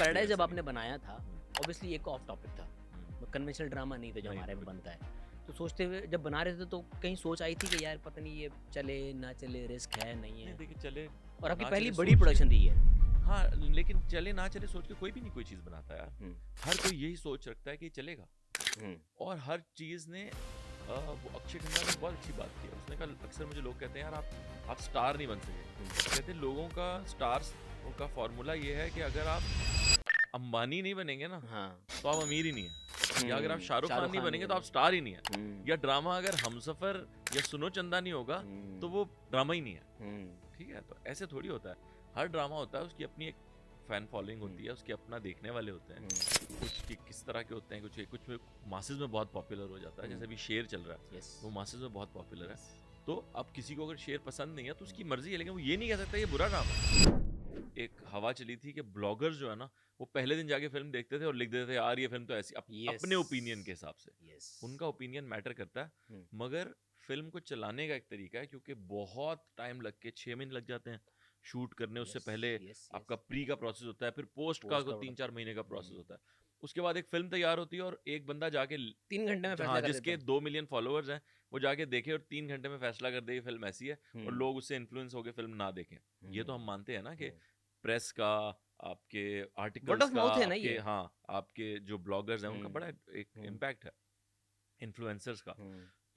Paradise जब ऐसा आपने नहीं। बनाया था, ऑब्वियसली एक ऑफ टॉपिक था, हम्म, कन्वेंशनल ड्रामा नहीं था जो नहीं हमारे था में बिल्कुल। बनता है। तो सोचते हुए जब बना रहे थे तो कहीं सोच आई थी कि यार पता नहीं ये चले ना चले, रिस्क है नहीं नहीं है, देखिए, चले और आपकी ना पहली चले बड़ी सोच के, प्रोडक्शन थी ये। हाँ लेकिन चले ना चले सोच के कोई भी नहीं कोई चीज़ बनाता यार। हम्म, हर कोई यही सोच रखता है कि चलेगा, हम्म, और हर चीज़ ने वो अक्षय खन्ना ने बहुत अच्छी बात की है। उसने कहा, अक्सर मुझे लोग कहते हैं यार आप स्टार नहीं बन सके। कहते हैं लोगों का स्टार्स का फॉर्मूला ये है कि अगर आप अंबानी नहीं बनेंगे ना हाँ, तो आप अमीर ही नहीं है, या अगर आप शाहरुख खान नहीं बनेंगे तो आप स्टार ही नहीं है, हम्म, या ड्रामा अगर हमसफर या सुनो चंदा नहीं होगा तो वो ड्रामा ही नहीं है। ठीक है, तो ऐसे थोड़ी होता है। हर ड्रामा होता है, उसकी अपनी एक फैन फॉलोइंग होती है, उसके अपना देखने वाले होते हैं। कुछ किस तरह के होते हैं, कुछ में मासेस में बहुत पॉपुलर हो जाता है, जैसे अभी शेर चल रहा है, यस, वो मासेस में बहुत पॉपुलर है। तो अब किसी को अगर शेर पसंद नहीं है तो उसकी मर्जी है, लेकिन वो ये नहीं कह सकता ये बुरा ड्रामा है। एक हवा चली थी कि ब्लॉगर्स जो है ना, वो पहले दिन जाके फिल्म देखते थे और लिख देते थे यार ये फिल्म तो ऐसी, अपने ओपिनियन के हिसाब से। यस, उनका ओपिनियन मैटर करता है, मगर फिल्म को चलाने का एक तरीका है, क्योंकि बहुत टाइम लग के 6 महीने लग जाते हैं शूट करने। उससे पहले आपका प्री का प्रोसेस होता है, फिर पोस्ट का 3-4 महीने का प्रोसेस होता है। उसके बाद एक फिल्म तैयार होती है और एक बंदा जाके 3 घंटे में फैसला हाँ, कर जिसके देते 2 मिलियन फॉलोअर्स हैं, वो जाके देखे और 3 घंटे में फैसला कर दे ये फिल्म ऐसी है, और लोग उससे इन्फ्लुएंस होकर फिल्म ना देखें। ये तो हम मानते हैं ना कि प्रेस का, आपके वर्ड आर्टिकल्स ऑफ का, माउथ है ना आपके ये। हाँ आपके जो ब्लॉगर्स हैं उनका बड़ा एक इम्पैक्ट है, इन्फ्लुएंसर्स का।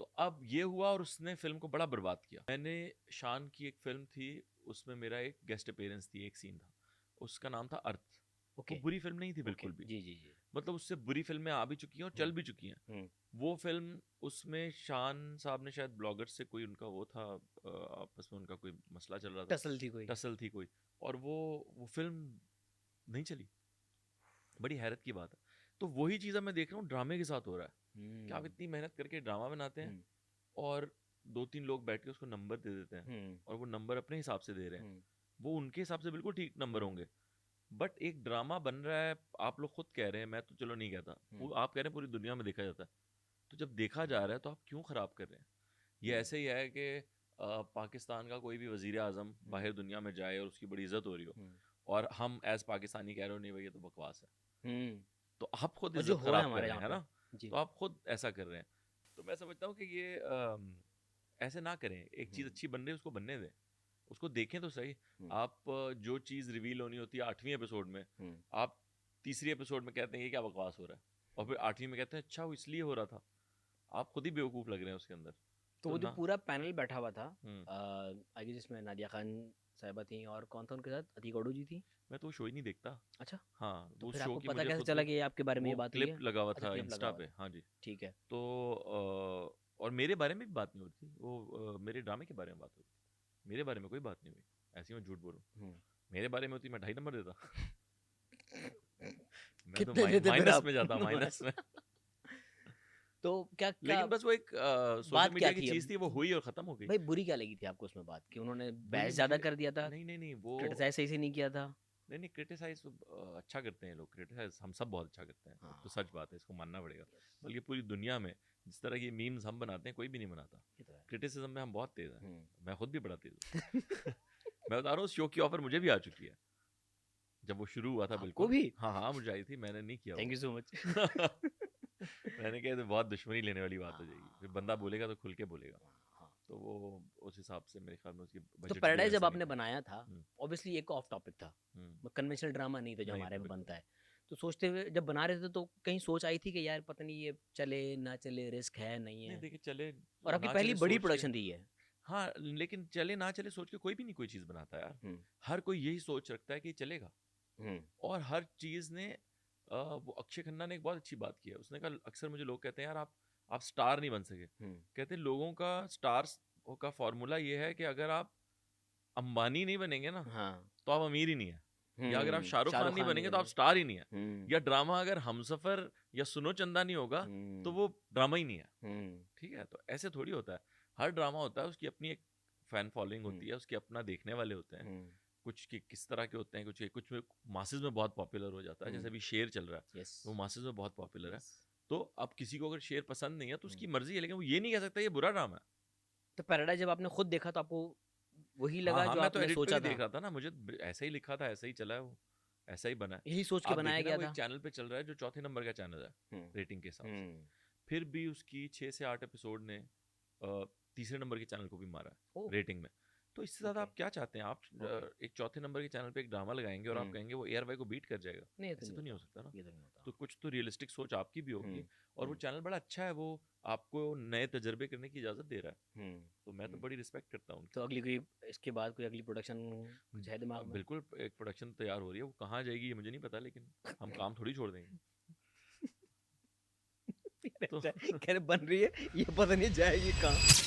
तो अब ये हुआ और उसने फिल्म को बड़ा बर्बाद किया। मैंने शान की एक फिल्म थी, उसमें मेरा एक गेस्ट अपीयरेंस थी, एक सीन था, उसका नाम था अर्थ। वो बुरी फिल्म नहीं थी बिल्कुल भी, जी जी जी, मतलब उससे बुरी फिल्में आ भी चुकी हैं और चल भी चुकी हैं। वो फिल्म, उसमें शान साहब ने शायद ब्लॉगर से कोई उनका वो था, आपस में उनका कोई मसला चल रहा था, टसल थी कोई, और वो फिल्म नहीं चली। बड़ी हैरत की बात है। तो वही चीज़ अब मैं देख रहा हूँ ड्रामे के साथ हो रहा है कि आप इतनी मेहनत करके ड्रामा बनाते हैं और 2-3 लोग बैठ के उसको नंबर दे देते हैं, और वो नंबर अपने हिसाब से दे रहे हैं। वो उनके हिसाब से बिल्कुल ठीक नंबर होंगे, बट एक ड्रामा बन रहा है, आप लोग खुद कह रहे हैं, मैं तो चलो नहीं कहता, आप कह रहे हैं पूरी दुनिया में देखा जाता है, तो जब देखा जा रहा है तो आप क्यों ख़राब कर रहे हैं? ये ऐसे ही है कि पाकिस्तान का कोई भी वज़ीर आज़म बाहर दुनिया में जाए और उसकी बड़ी इज्जत हो रही हो, और हम एज पाकिस्तानी कह रहे हो नहीं भाई ये तो बकवास है, तो आप खुद इज्जत खराब कर रहे हैं, है ना? तो आप खुद ऐसा कर रहे हैं। तो मैं समझता हूँ कि ये ऐसे ना करें। एक चीज़ अच्छी बन रही है उसको बनने दें, उसको देखें तो सही। आप जो चीज़ रिवील होनी होती है 8वीं एपिसोड में, आप तीसरी एपिसोड में कहते हैं ये क्या बकवास हो रहा है, और फिर 8वीं में कहते हैं अच्छा वो इसलिए हो रहा था। आप खुद ही बेवकूफ़ लग रहे हैं उसके अंदर। तो वो जो ना पूरा पैनल बैठा हुआ था, हम्म, आगे जिसमें नादिया खान साहिबा थी और कौन था उनके साथ, अतीक अडू जी थी। मैं तो वो शो ही नहीं देखता। अच्छा, हाँ, तो वो फिर शो आपको की पता मुझे कैसे खुद चला को, कि ये आपके बारे में ये वो बात हुई क्लिप है? लगा हुआ अच्छा, था क्लिप लगा इंस्टा हुआ पे, था, हाँ जी। ठीक है। तो और मेरे बारे में भी बात नहीं हो रही थी, वो मेरे ड्रामे के बारे में बात हो रही थी। मेरे बारे में कोई बात नहीं हुई, ऐसे ही मैं झूठ बोलूँ। मेरे बारे में होती मैं 2.5 नंबर देता। मैं तो कितने देते फिर माइनस आप? में जाता, माइनस में। तो क्या क्या लेकिन बस वो एक सोशल बात क्या मीडिया की थी चीज़ अब? थी, वो हुई और ख़त्म हो गई। भाई बुरी क्या लगी थी आपको उसमें बात कि उन्होंने बुरी बहस ज़्यादा मुझे, कर दिया था, नहीं वो, क्रिटिसाइज सही से नहीं किया था? नहीं क्रिटिसाइज अच्छा करते हैं लोग, क्रिटिसाइज हम सब बहुत अच्छा करते हैं, हाँ, तो सच बात है, इसको मानना पड़ेगा। यस, बल्कि पूरी दुनिया में जिस तरह की मीम्स हम बनाते हैं कोई भी नहीं बनाता। ये तो है। क्रिटिसिज्म में हम बहुत तेज़ हैं, मैं खुद भी बड़ा तेज़ हूँ। मैं बता रहा हूँ, उस शो की ऑफर मुझे भी आ चुकी है, जब वो शुरू हुआ था आपको बिल्कुल। भी? हाँ हाँ, मुझे आई थी, मैंने नहीं किया थैंक वो। You so much. मैंने कहा ये तो बहुत दुश्मनी लेने वाली बात हो जाएगी, फिर बंदा बोलेगा तो खुल के बोलेगा, हाँ। तो वो उस हिसाब से मेरे ख्याल में उसकी तो बजट भी पैराडाइज जब वैसा नहीं आपने था। बनाया था, ऑब्वियसली एक ऑफ टॉपिक था, कन्वेंशनल ड्रामा नहीं था जो नहीं हमारे था में बिल्कुल। बनता है। तो सोचते हुए जब बना रहे थे तो कहीं सोच आई थी कि यार पता नहीं ये चले ना चले, रिस्क है नहीं नहीं है, देखिए, चले और आपकी ना पहली चले बड़ी सोच के, प्रोडक्शन थी ये। हाँ लेकिन चले ना चले सोच के कोई भी नहीं कोई चीज़ बनाता यार। हर कोई यही सोच रखता है कि चलेगा, और हर चीज़ ने वो अक्षय खन्ना ने एक बहुत अच्छी बात की है। उसने कहा, अक्सर मुझे लोग कहते हैं यार आप स्टार नहीं बन सके। कहते हैं लोगों का स्टार्स का फॉर्मूला ये है कि अगर आप अंबानी नहीं बनेंगे ना हाँ, तो आप अमीर ही नहीं है, या अगर आप शाहरुख खान नहीं बनेंगे तो आप स्टार ही नहीं है, या ड्रामा अगर हमसफर या सुनो चंदा नहीं होगा तो वो ड्रामा ही नहीं है। ठीक है, तो ऐसे थोड़ी होता है। हर ड्रामा होता है, उसकी अपनी एक फैन फॉलोइंग होती है, उसके अपना देखने वाले होते हैं। कुछ किस तरह के होते हैं, कुछ में मासेस में बहुत पॉपुलर हो जाता है, जैसे अभी शेर चल रहा है, यस, वो मासेस में बहुत पॉपुलर है। तो अब किसी को अगर शेर पसंद नहीं है तो उसकी मर्जी है, लेकिन वो ये नहीं कह सकता ये बुरा ड्रामा है। तो पैराडाइज जब आपने खुद देखा तो आपको वही हाँ लगा हाँ, जो मैं तो आपने एडिट पे सोचा भी था? देख रहा था ना, मुझे ऐसे ही लिखा था, ऐसे ही चला है वो। ऐसा ही बना है। यही सोच के आप बनाया देखिए ना, गया वो एक था। चैनल पे चल रहा है जो चौथे नंबर का चैनल है रेटिंग के हिसाब से, फिर भी उसकी 6 से 8 एपिसोड ने तीसरे नंबर के चैनल को भी मारा है रेटिंग में। तो इससे ज़्यादा आप क्या चाहते हैं? आप एक चौथे नंबर के चैनल पे एक ड्रामा लगाएंगे और आप कहेंगे वो ARY को बीट कर जाएगा? ऐसे तो नहीं हो सकता ना। तो कुछ तो रियलिस्टिक सोच आपकी भी होगी, और वो चैनल बड़ा अच्छा है, वो आपको नए तजर्बे करने की इजाज़त दे रहा है, तो मैं तो बड़ी रिस्पेक्ट करता हूँ। तो अगली कोई इसके बाद कोई अगली प्रोडक्शन कुछ है दिमाग में? बिल्कुल एक प्रोडक्शन तैयार हो रही है, वो कहाँ जाएगी ये मुझे नहीं पता, लेकिन हम काम थोड़ी छोड़ देंगे। तो कह रहे बन रही है, ये पता नहीं जाएगी कहाँ।